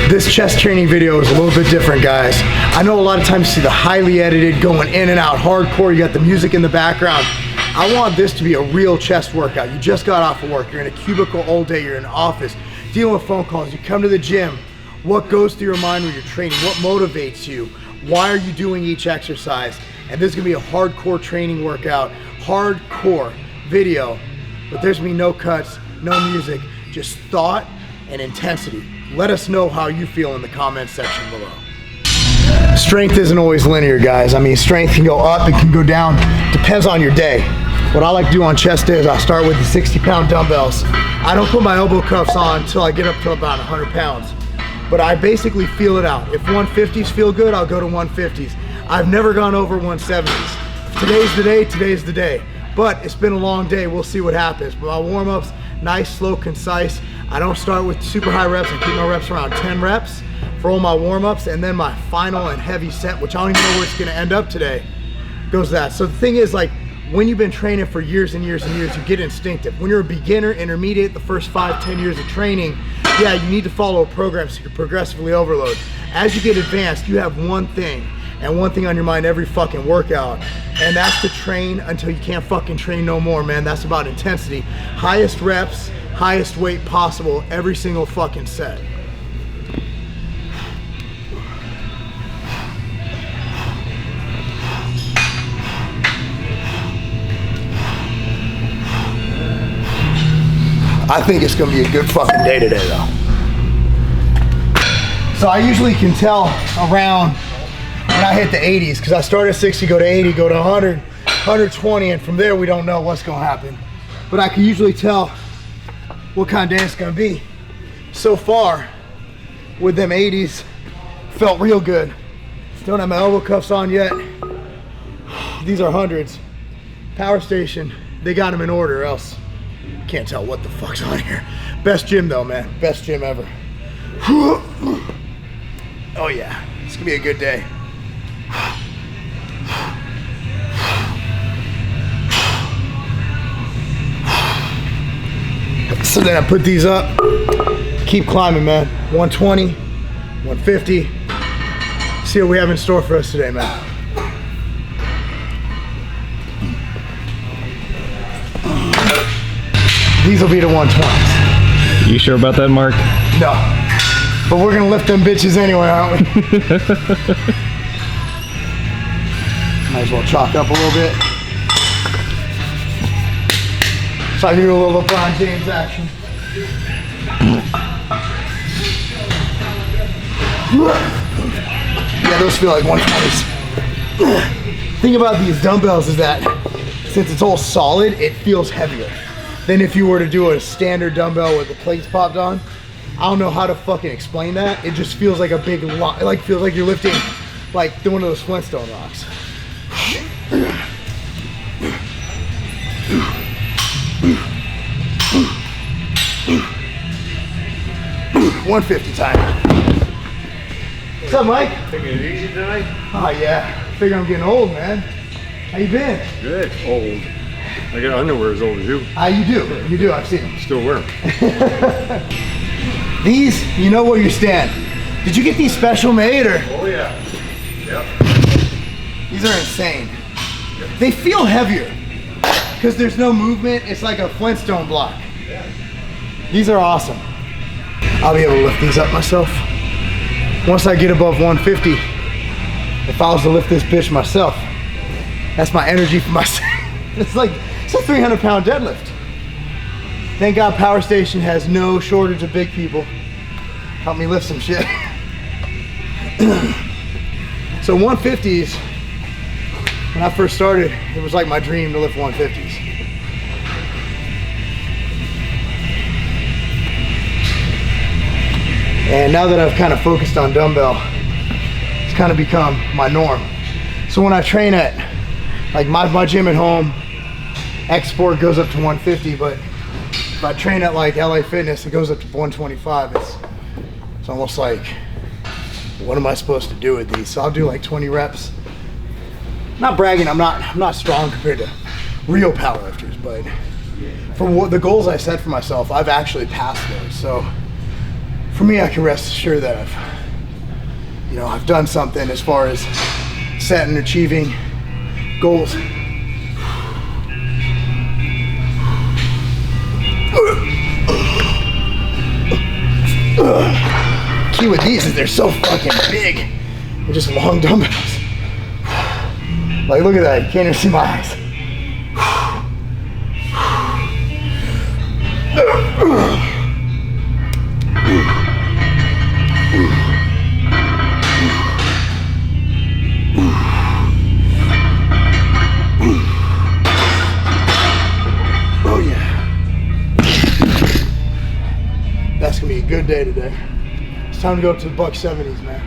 This chest training video is a little bit different, guys. I know a lot of times you see the highly edited, going in and out, hardcore, you got the music in the background. I want this to be a real chest workout. You just got off of work, you're in a cubicle all day, you're in an office, dealing with phone calls, you come to the gym. What goes through your mind when you're training? What motivates you? Why are you doing each exercise? And this is gonna be a hardcore training workout, hardcore video, but there's gonna be no cuts, no music, just thought and intensity. Let us know how you feel in the comments section below. Strength isn't always linear, guys. I mean, strength can go up, it can go down, depends on your day. What I like to do on chest day is I start with the 60-pound dumbbells. I don't put my elbow cuffs on until I get up to about 100 pounds. But I basically feel it out. If 150s feel good, I'll go to 150s. I've never gone over 170s. If today's the day, today's the day. But it's been a long day, we'll see what happens. But my warm-ups, nice, slow, concise. I don't start with super high reps, I keep my reps around 10 reps for all my warm-ups, and then my final and heavy set, which I don't even know where it's gonna end up today, goes that. So the thing is, like, when you've been training for years and years and years, you get instinctive. When you're a beginner, intermediate, the first 5-10 years of training, yeah, you need to follow a program so you can progressively overload. As you get advanced, you have one thing, and one thing on your mind every fucking workout, and that's to train until you can't fucking train no more, man. That's about intensity. Highest reps, highest weight possible, every single fucking set. I think it's gonna be a good fucking day today though. So I usually can tell around when I hit the 80s, because I start at 60, go to 80, go to 100, 120, and from there we don't know what's gonna happen. But I can usually tell what kind of day it's gonna be. So far, with them 80s, felt real good. Don't have my elbow cuffs on yet. These are hundreds. Power station, they got them in order, or else can't tell what the fuck's on here. Best gym though, man. Best gym ever. Oh yeah, it's gonna be a good day. So then I put these up, keep climbing, man. 120, 150. See what we have in store for us today, man. These will be the 120s. You sure about that, Mark? No. But we're gonna lift them bitches anyway, aren't we? Might as well chalk up a little bit. So I can do a little LeBron James action. Yeah, those feel like 120s. Thing about these dumbbells is that since it's all solid, it feels heavier than if you were to do a standard dumbbell with the plates popped on. I don't know how to fucking explain that. It just feels like a big lot. It like feels like you're lifting like one of those Flintstone rocks. 150 time. What's up, Mike? Taking it easy tonight? Oh yeah. Figure I'm getting old, man. How you been? Good. Old. I got underwear as old as you. You do. You do. I've seen them. Still wear them. These, you know where you stand. Did you get these special made or? Oh yeah. Yep. These are insane. They feel heavier because there's no movement. It's like a Flintstone block. Yeah. These are awesome. I'll be able to lift these up myself. Once I get above 150, if I was to lift this bitch myself, that's my energy for myself. It's a 300-pound deadlift. Thank God Power Station has no shortage of big people. Help me lift some shit. So 150s, when I first started, it was like my dream to lift 150s. And now that I've kind of focused on dumbbell, it's kind of become my norm. So when I train at like my gym at home, X-Sport goes up to 150, but if I train at like LA Fitness, it goes up to 125. It's almost like, what am I supposed to do with these? So I'll do like 20 reps. Not bragging, I'm not strong compared to real powerlifters, but for what the goals I set for myself, I've actually passed those. So for me, I can rest assured that I've done something as far as setting and achieving goals. Key with these is they're so fucking big. They're just long dumbbells. Like, look at that, you can't even see my eyes. Oh yeah. That's gonna be a good day today. It's time to go up to the buck 70s, man.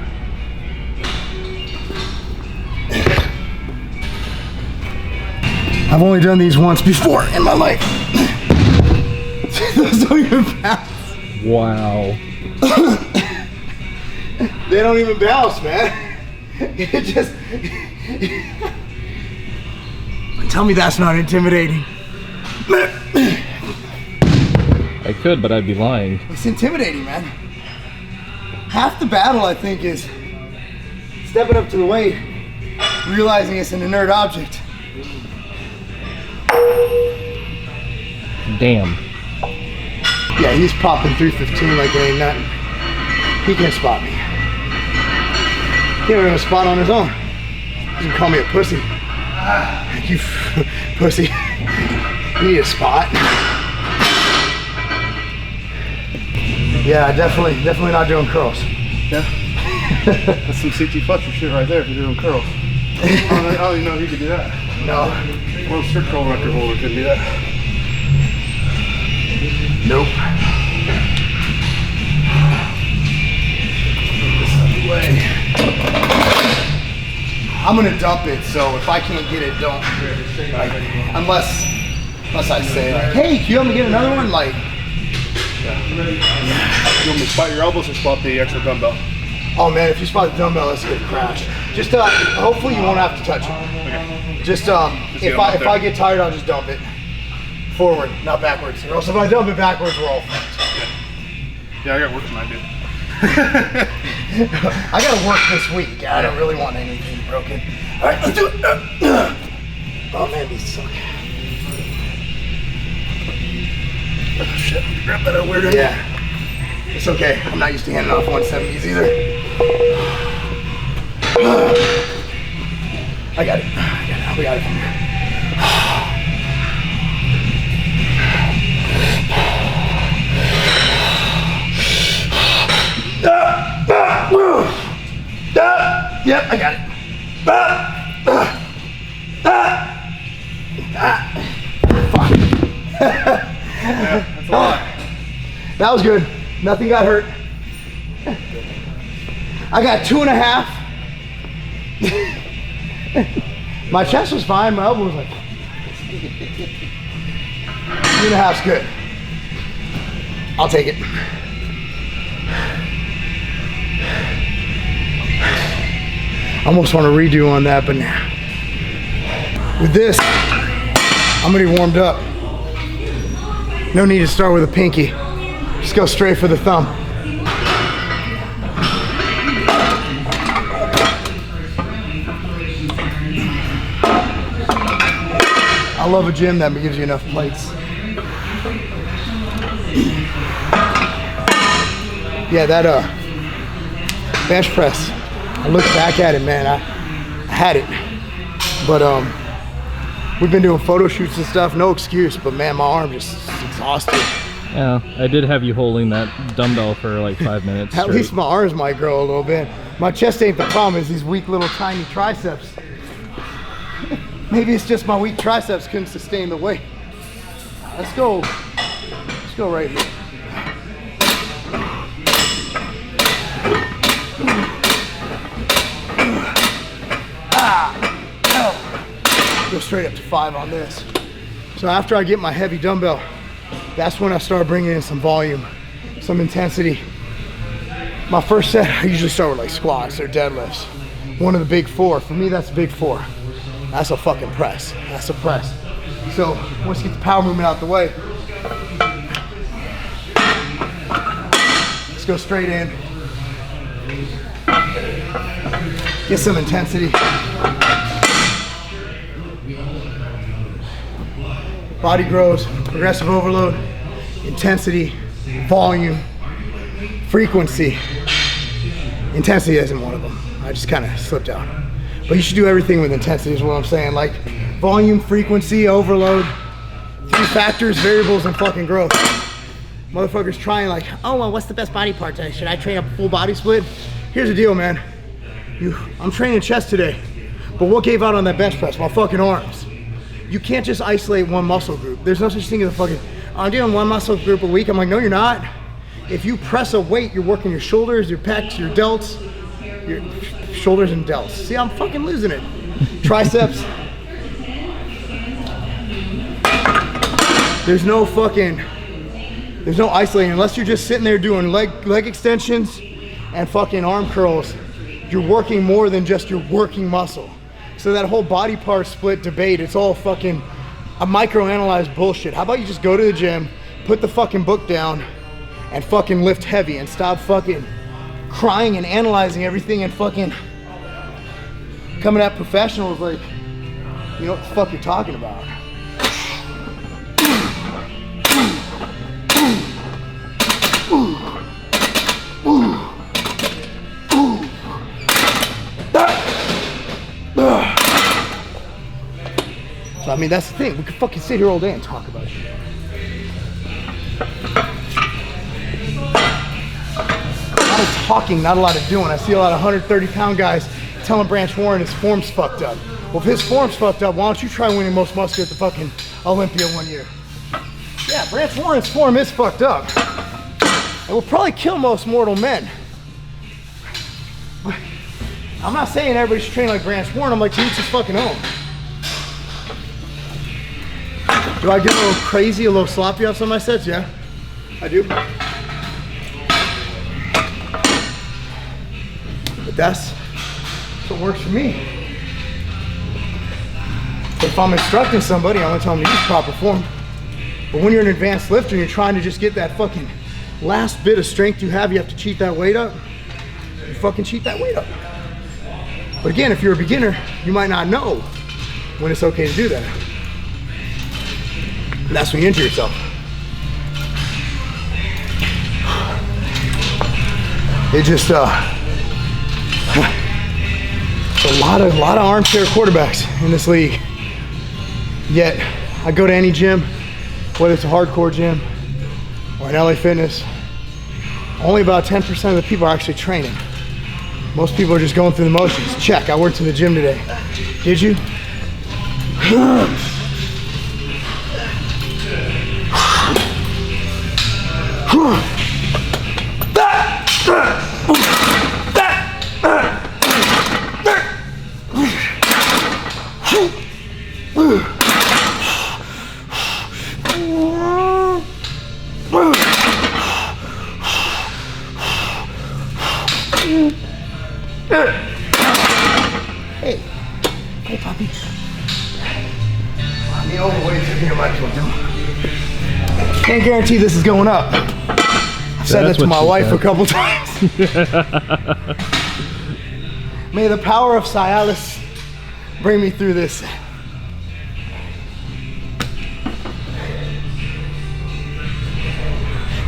I've only done these once before in my life. Those don't even bounce. Wow. They don't even bounce, man. It just... Tell me that's not intimidating. I could, but I'd be lying. It's intimidating, man. Half the battle, I think, is stepping up to the weight, realizing it's an inert object. Damn. Yeah, he's popping 315 like it ain't nothing. He can't spot me. He don't even have a spot on his own. He can call me a pussy. You pussy. You need a spot. Yeah, definitely not doing curls. Yeah. That's some CT Fletcher shit right there if you're doing curls. I don't even know if you could do that. No. World strict curl record holder couldn't do that. Nope. This other way. I'm gonna dump it, so if I can't get it, don't. Like, unless I say, like, hey, can you help me get another one? Like, You want me to spot your elbows or spot the extra dumbbell? oh man, if you spot the dumbbell, that's gonna crash. Just hopefully you won't have to touch it. Okay. Just get if them up I there. get tired, I'll just dump it forward, not backwards. Or else if I dump it backwards, we're all fucked. Yeah, I got work tonight, dude. I gotta work this week. I don't really want anything broken. All right, let's do it. Oh man, these suck. Oh shit, grab that over weirdo. Yeah, it's okay. I'm not used to handing off 170s either. I got it. We got it from here. Yep, I got it. Fuck. Yeah, that's a lot. That was good. Nothing got hurt. I got 2.5. My chest was fine. My elbow was like 2.5's good. I'll take it. I almost want to redo on that, but nah. With this, I'm gonna be warmed up. No need to start with a pinky. Just go straight for the thumb. I love a gym that gives you enough plates. Yeah, that bench press. I look back at it, man. I had it, but we've been doing photo shoots and stuff. No excuse, but man, my arm just is exhausted. Yeah, I did have you holding that dumbbell for like 5 minutes. At least my arms might grow a little bit. My chest ain't the problem. It's these weak little tiny triceps. Maybe it's just my weak triceps couldn't sustain the weight. Let's go. Let's go right here. Go straight up to 5 on this. So after I get my heavy dumbbell, that's when I start bringing in some volume, some intensity. My first set, I usually start with like squats or deadlifts. One of the big 4. For me, that's a big 4. That's a fucking press. That's a press. So once you get the power movement out the way, let's go straight in. Get some intensity. Body grows, progressive overload, intensity, volume, frequency. Intensity isn't one of them. I just kind of slipped out. But you should do everything with intensity is what I'm saying. Like volume, frequency, overload, 3 factors, variables, and fucking growth. Motherfuckers trying like, oh, well, what's the best body part today? Should I train a full body split? Here's the deal, man. I'm training chest today, but what gave out on that bench press? My fucking arms. You can't just isolate one muscle group. There's no such thing as a fucking, I'm doing one muscle group a week. I'm like, no, you're not. If you press a weight, you're working your shoulders, your pecs, your delts, your shoulders and delts. See, I'm fucking losing it. Triceps. There's no isolating unless you're just sitting there doing leg extensions and fucking arm curls. You're working more than just your working muscle. So that whole body part split debate, it's all fucking a microanalyzed bullshit. How about you just go to the gym, put the fucking book down, and fucking lift heavy and stop fucking crying and analyzing everything and fucking coming at professionals like, you know what the fuck you're talking about. So I mean, that's the thing. We could fucking sit here all day and talk about it. A lot of talking, not a lot of doing. I see a lot of 130-pound guys telling Branch Warren his form's fucked up. Well, if his form's fucked up, why don't you try winning most muscular at the fucking Olympia one year? Yeah, Branch Warren's form is fucked up. It will probably kill most mortal men. But I'm not saying everybody should train like Branch Warren. I'm like, to each his fucking own. Do I get a little crazy, a little sloppy on some of my sets? Yeah, I do. But that's what works for me. If I'm instructing somebody, I'm gonna tell them to use proper form. But when you're an advanced lifter and you're trying to just get that fucking last bit of strength you have to cheat that weight up, you fucking cheat that weight up. But again, if you're a beginner, you might not know when it's okay to do that. And that's when you injure yourself. It just, a lot of armchair quarterbacks in this league. Yet, I go to any gym, whether it's a hardcore gym or an LA Fitness, only about 10% of the people are actually training. Most people are just going through the motions. Check, I worked in the gym today. Did you? Hey, puppy. The overweight here might as well do. Can't guarantee this is going up. I've said that to my wife a couple times. May the power of Cialis bring me through this.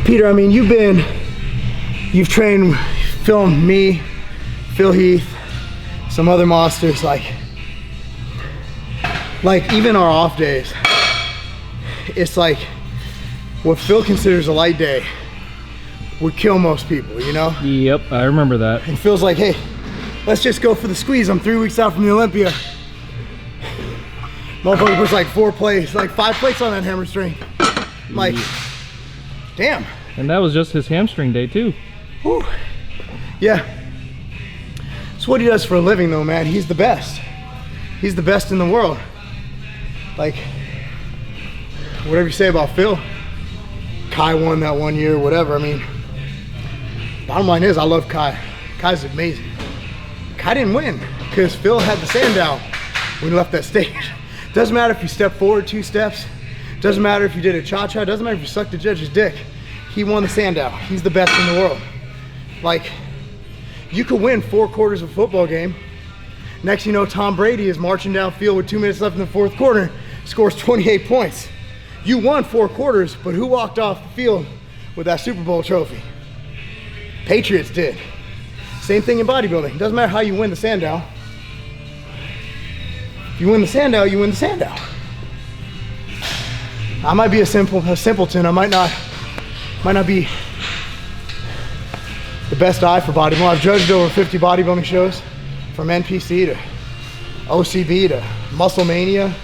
Peter, I mean, you've trained, filmed me, Phil Heath, some other monsters, like even our off days, it's like what Phil considers a light day would kill most people, you know? Yep, I remember that. And Phil's like, hey, let's just go for the squeeze. I'm 3 weeks out from the Olympia. Motherfucker puts like 4 plates, like 5 plates on that hammer string. I'm like, damn. And that was just his hamstring day too. Whew. Yeah. It's what he does for a living though, man. He's the best. He's the best in the world. Like, whatever you say about Phil, Kai won that one year, whatever. I mean, bottom line is I love Kai. Kai's amazing. Kai didn't win because Phil had the sand down when he left that stage. Doesn't matter if you step forward 2 steps. Doesn't matter if you did a cha-cha. Doesn't matter if you sucked the judge's dick. He won the sand down. He's the best in the world. Like, you could win 4 quarters of a football game. Next you know, Tom Brady is marching downfield with 2 minutes left in the 4th quarter, scores 28 points. You won 4 quarters, but who walked off the field with that Super Bowl trophy? Patriots did. Same thing in bodybuilding. Doesn't matter how you win the Sandow. If you win the Sandow, you win the Sandow. I might be a simpleton. I might not be the best eye for bodybuilding. I've judged over 50 bodybuilding shows, from NPC to OCB to Muscle Mania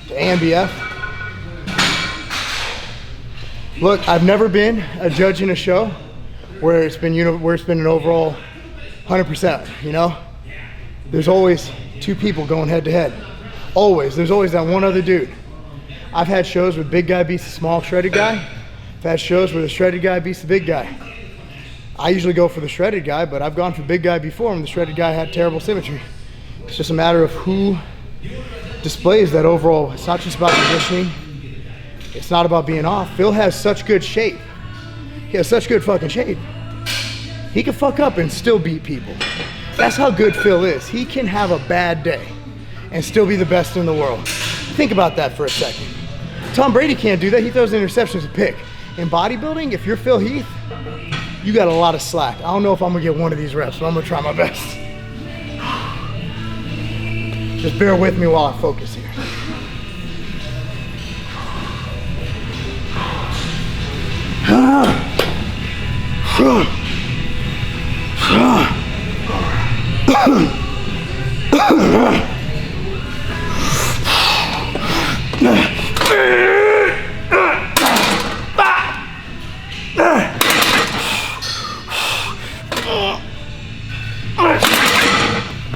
to AMBF. Look, I've never been a judge in a show where it's been an overall 100%. You know, there's always 2 people going head to head. Always. There's always that one other dude. I've had shows where the big guy beats the small shredded guy. I've had shows where the shredded guy beats the big guy. I usually go for the shredded guy, but I've gone for the big guy before and the shredded guy had terrible symmetry. It's just a matter of who displays that overall. It's not just about conditioning. It's not about being off. Phil has such good shape. He has such good fucking shape. He can fuck up and still beat people. That's how good Phil is. He can have a bad day and still be the best in the world. Think about that for a second. Tom Brady can't do that. He throws interceptions a pick. In bodybuilding, if you're Phil Heath, you got a lot of slack. I don't know if I'm gonna get one of these reps, but I'm gonna try my best. Just bear with me while I focus here.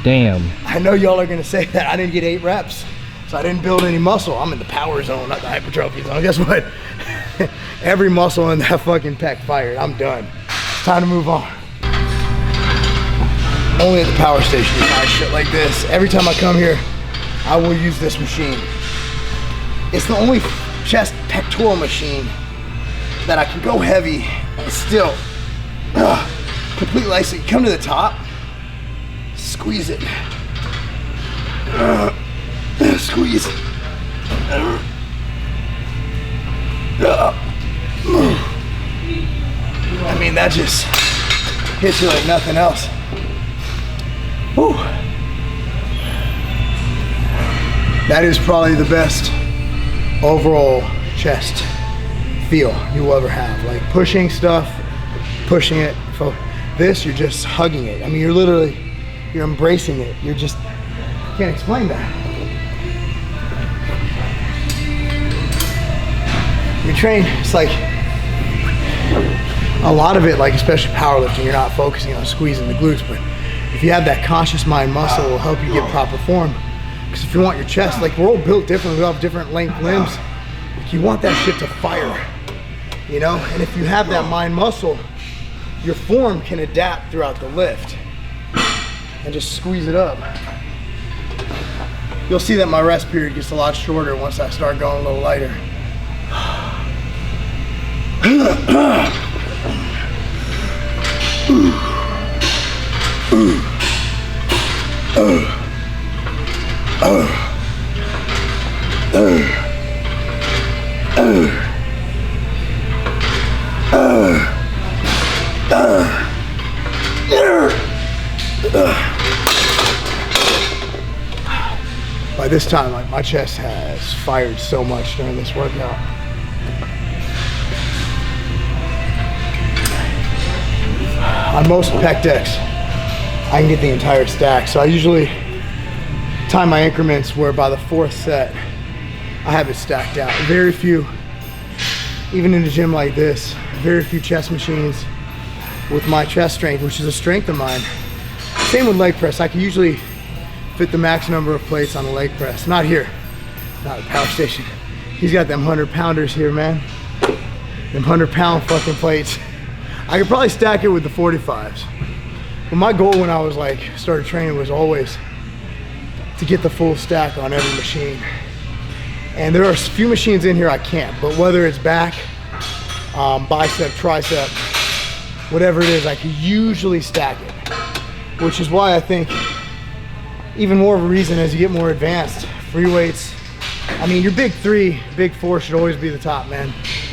Damn. I know y'all are gonna say that I didn't get 8 reps, so I didn't build any muscle. I'm in the power zone, not the hypertrophy zone. Guess what? Every muscle in that fucking pec fired. I'm done. It's time to move on. Only at the power station you find shit like this. Every time I come here, I will use this machine. It's the only chest pectoral machine that I can go heavy and still completely isolate. You come to the top, squeeze it. Squeeze. I mean, that just hits you like nothing else. Whew. That is probably the best overall chest feel you'll ever have. Like pushing stuff, pushing it. This, you're just hugging it. I mean, you're embracing it. You're just, can't explain that. You train, it's like, a lot of it, like especially powerlifting, you're not focusing on squeezing the glutes, but if you have that conscious mind muscle, it will help you get proper form. Because if you want your chest, like we're all built differently, we all have different length limbs. Like you want that shit to fire, you know? And if you have that mind muscle, your form can adapt throughout the lift and just squeeze it up. You'll see that my rest period gets a lot shorter once I start going a little lighter. By this time, like, my chest has fired so much during this workout. On most pec decks, I can get the entire stack. So I usually time my increments where by the 4th set, I have it stacked out. Very few, even in a gym like this, very few chest machines with my chest strength, which is a strength of mine. Same with leg press. I can usually fit the max number of plates on a leg press. Not here, not at Power Station. He's got them 100-pounders here, man. Them 100-pound fucking plates. I could probably stack it with the 45s. But my goal when I was like, started training was always to get the full stack on every machine. And there are a few machines in here I can't, but whether it's back, bicep, tricep, whatever it is, I can usually stack it, which is why I think even more of a reason as you get more advanced, free weights, I mean, your big 3, big 4 should always be the top, man.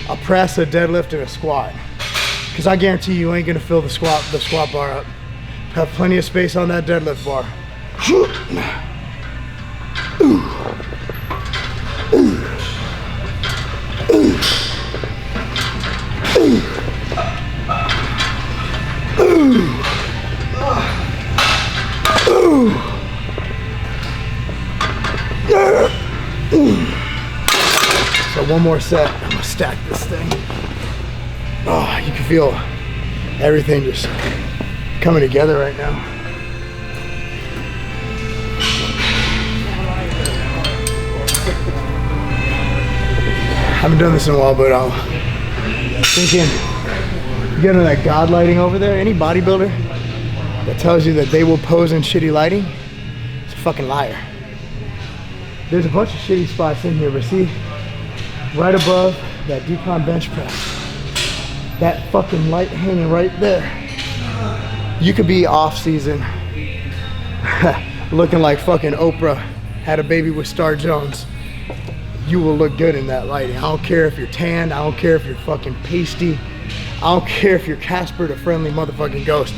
A press, a deadlift, and a squat. Because I guarantee you ain't gonna fill the squat bar up. Have plenty of space on that deadlift bar. So one more set, I'm gonna stack this thing. Oh, you can feel everything just coming together right now. Haven't done this in a while, but I'm thinking, you get into that God lighting over there, any bodybuilder that tells you that they will pose in shitty lighting, it's a fucking liar. There's a bunch of shitty spots in here, but see, right above that decon bench press, that fucking light hanging right there. You could be off season, looking like fucking Oprah had a baby with Star Jones. You will look good in that lighting. I don't care if you're tanned, I don't care if you're fucking pasty, I don't care if you're Casper the Friendly Motherfucking Ghost.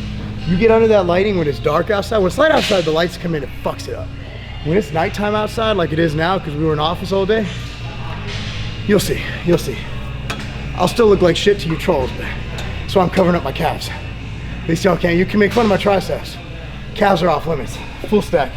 You get under that lighting when it's dark outside. When it's light outside, the lights come in, it fucks it up. When it's nighttime outside, like it is now, because we were in office all day, you'll see, you'll see. I'll still look like shit to you trolls, but so I'm covering up my calves. At least y'all can. You can make fun of my triceps. Calves are off limits. Full stack.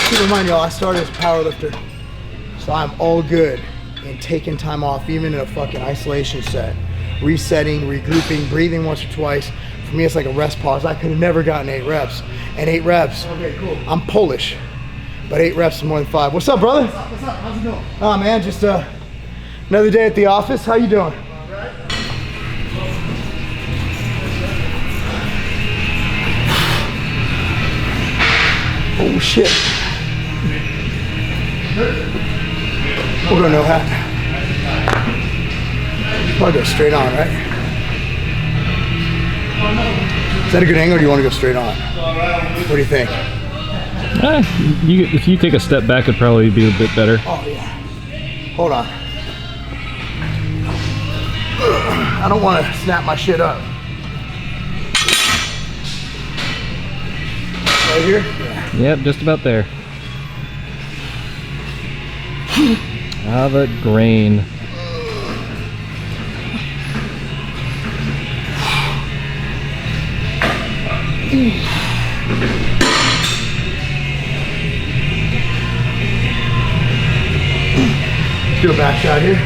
Keep in mind, y'all, I started as a power lifter, so I'm all good in taking time off, even in a fucking isolation set, resetting, regrouping, breathing once or twice. For me, it's like a rest pause. I could have never gotten 8 reps, and 8 reps. Okay, cool. I'm Polish, but 8 reps is more than 5. What's up, brother? What's up? How's it going? Oh man, just another day at the office. How you doing? Oh shit. We'll go no hat. Probably go straight on, right? Is that a good angle or do you want to go straight on? What do you think? If you take a step back, it'd probably be a bit better. Oh yeah. Hold on. I don't want to snap my shit up. Right here? Yeah. Yep, just about there. Ah, that grain. Let's do a back shot here.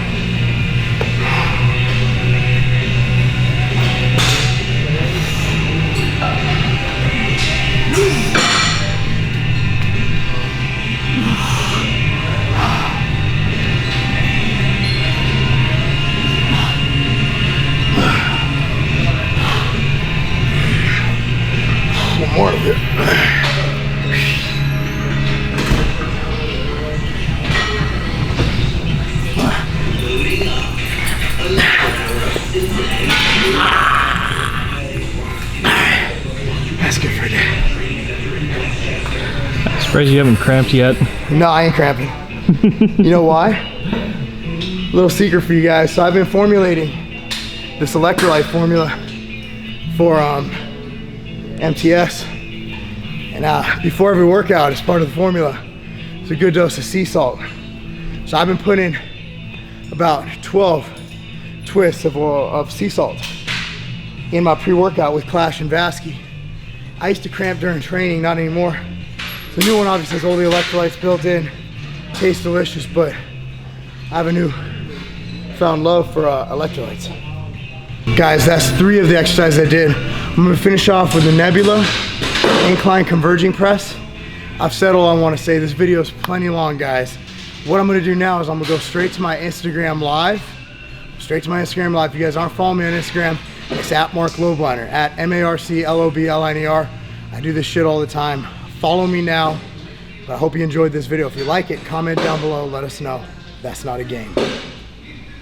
One more of it. That's good for a day. I'm surprised you haven't cramped yet. No, I ain't cramping. You know why? Little secret for you guys. So I've been formulating this electrolyte formula for MTS. And before every workout, as part of the formula, it's a good dose of sea salt. So I've been putting about 12 twists of sea salt in my pre-workout with Clash and Vasky. I used to cramp during training, not anymore. The new one obviously has all the electrolytes built in. Tastes delicious, but I have a new found love for electrolytes. Guys, that's 3 of the exercises I did. I'm gonna finish off with the Nebula incline converging press I've said all I want to say. This video is plenty long, guys. What I'm gonna do now is I'm gonna go straight to my Instagram live. Straight to my Instagram live. If you guys aren't following me on Instagram, it's at Marc Lobliner, at MarcLobliner. I do this shit all the time. Follow me now. But I hope you enjoyed this video. If you like it, comment down below, let us know. That's not a game.